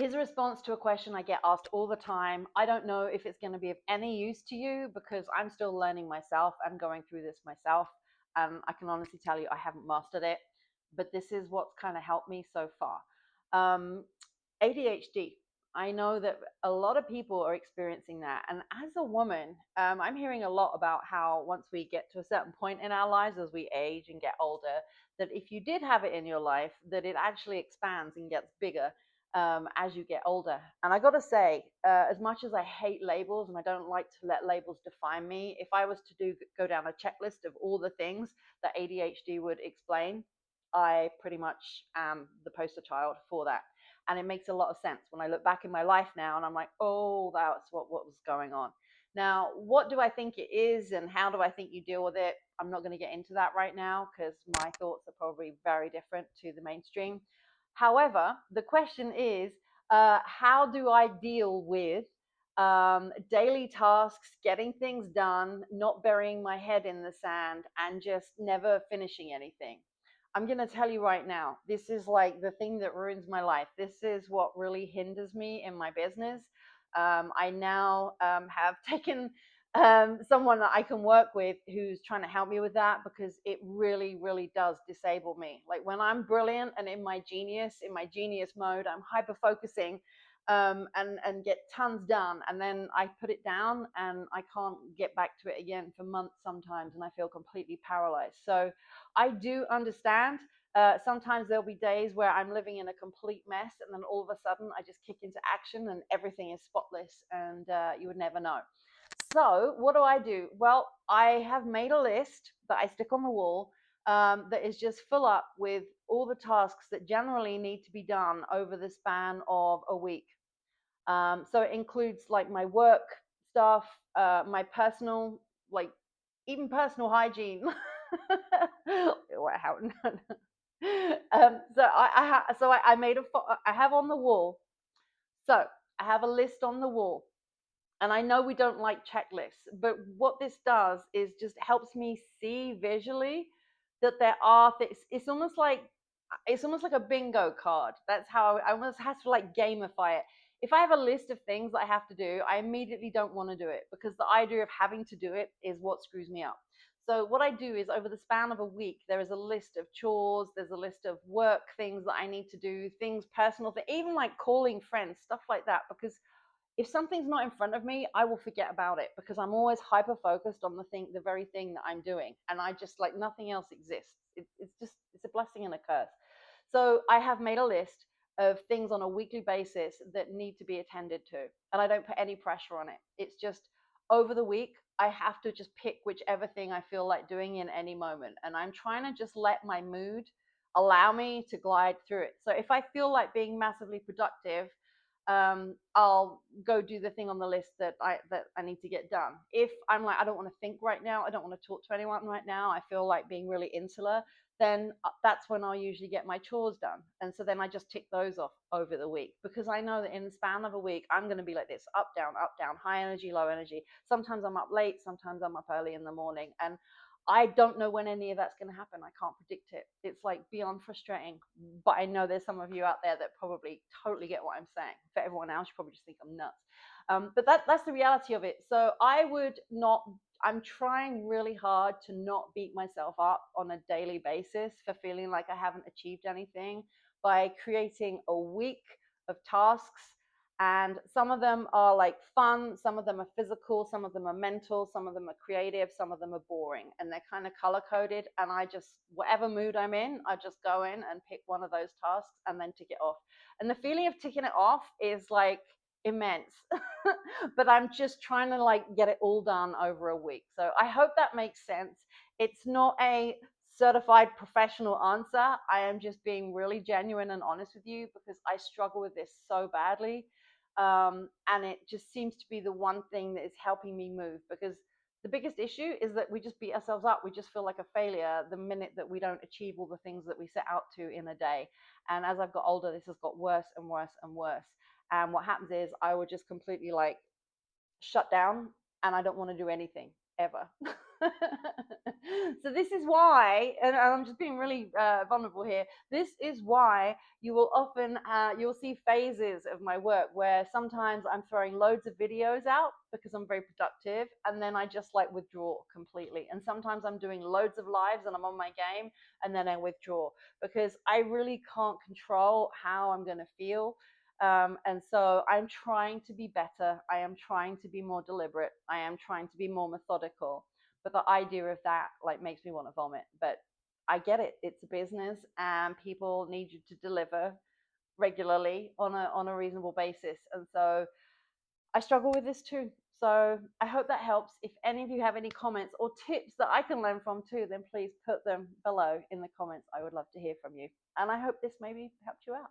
Here's a response to a question I get asked all the time. I don't know if it's going to be of any use to you because I'm still learning myself. I'm going through this myself. I can honestly tell you I haven't mastered it, but this is what's kind of helped me so far. Um, ADHD. I know that a lot of people are experiencing that. And as a woman, I'm hearing a lot about how once we get to a certain point in our lives, as we age and get older, that if you did have it in your life, that it actually expands and gets bigger as you get older. And I got to say, as much as I hate labels and I don't like to let labels define me, if I was to go down a checklist of all the things that ADHD would explain, I pretty much am the poster child for that. And it makes a lot of sense when I look back in my life now and I'm like, oh, that's what was going on. Now, what do I think it is and how do I think you deal with it? I'm not going to get into that right now because my thoughts are probably very different to the mainstream. However, the question is, how do I deal with daily tasks, getting things done, not burying my head in the sand, and just never finishing anything? I'm going to tell you right now, this is like the thing that ruins my life. This is what really hinders me in my business. I now have taken someone that I can work with who's trying to help me with that because it really, really does disable me. Like when I'm brilliant and in my genius mode, I'm hyper focusing and get tons done. And then I put it down and I can't get back to it again for months sometimes. And I feel completely paralyzed. So I do understand. Sometimes there'll be days where I'm living in a complete mess, and then all of a sudden I just kick into action and everything is spotless, and you would never know. So, what do? Well, I have made a list that I stick on the wall that is just full up with all the tasks that generally need to be done over the span of a week. So it includes like my work stuff, my personal, like even personal hygiene. How? So I made I have on the wall. So I have a list on the wall, and I know we don't like checklists, but what this does is just helps me see visually that there are things. It's almost like a bingo card. That's how I almost have to like gamify it. If I have a list of things that I have to do, I immediately don't want to do it because the idea of having to do it is what screws me up. So what I do is over the span of a week, there is a list of chores, there's a list of work things that I need to do, things personal, even like calling friends, stuff like that, because if something's not in front of me, I will forget about it because I'm always hyper focused on the very thing that I'm doing, and I just like nothing else exists. It's a blessing and a curse. So I have made a list of things on a weekly basis that need to be attended to, and I don't put any pressure on it. It's just over the week I have to just pick whichever thing I feel like doing in any moment, and I'm trying to just let my mood allow me to glide through it. So if I feel like being massively productive, I'll go do the thing on the list that I need to get done. If I'm like I don't want to think right now, I don't want to talk to anyone right now, I feel like being really insular, then that's when I'll usually get my chores done. And so then I just tick those off over the week because I know that in the span of a week I'm going to be like this: up, down, high energy, low energy. Sometimes I'm up late, sometimes I'm up early in the morning, and I don't know when any of that's going to happen. I can't predict it. It's like beyond frustrating. But I know there's some of you out there that probably totally get what I'm saying. For everyone else, you probably just think I'm nuts. But that's the reality of it. So I would not. I'm trying really hard to not beat myself up on a daily basis for feeling like I haven't achieved anything by creating a week of tasks, and some of them are like fun, some of them are physical, some of them are mental, some of them are creative, some of them are boring, and they're kind of color coded. And I just, whatever mood I'm in, I just go in and pick one of those tasks and then tick it off. And the feeling of ticking it off is like immense. But I'm just trying to like get it all done over a week. So I hope that makes sense. It's not a certified professional answer. I am just being really genuine and honest with you because I struggle with this so badly. And it just seems to be the one thing that is helping me move, because the biggest issue is that we just beat ourselves up. We just feel like a failure the minute that we don't achieve all the things that we set out to in a day. And as I've got older, this has got worse and worse and worse. And what happens is I would just completely like shut down and I don't want to do anything. ever. So this is why, and I'm just being really vulnerable here. This is why you will often you'll see phases of my work where sometimes I'm throwing loads of videos out because I'm very productive, and then I just like withdraw completely. And sometimes I'm doing loads of lives and I'm on my game, and then I withdraw because I really can't control how I'm going to feel. And so I'm trying to be better. I am trying to be more deliberate. I am trying to be more methodical. But the idea of that like makes me want to vomit. But I get it. It's a business, and people need you to deliver regularly on a reasonable basis. And so I struggle with this too. So I hope that helps. If any of you have any comments or tips that I can learn from too, then please put them below in the comments. I would love to hear from you. And I hope this maybe helped you out.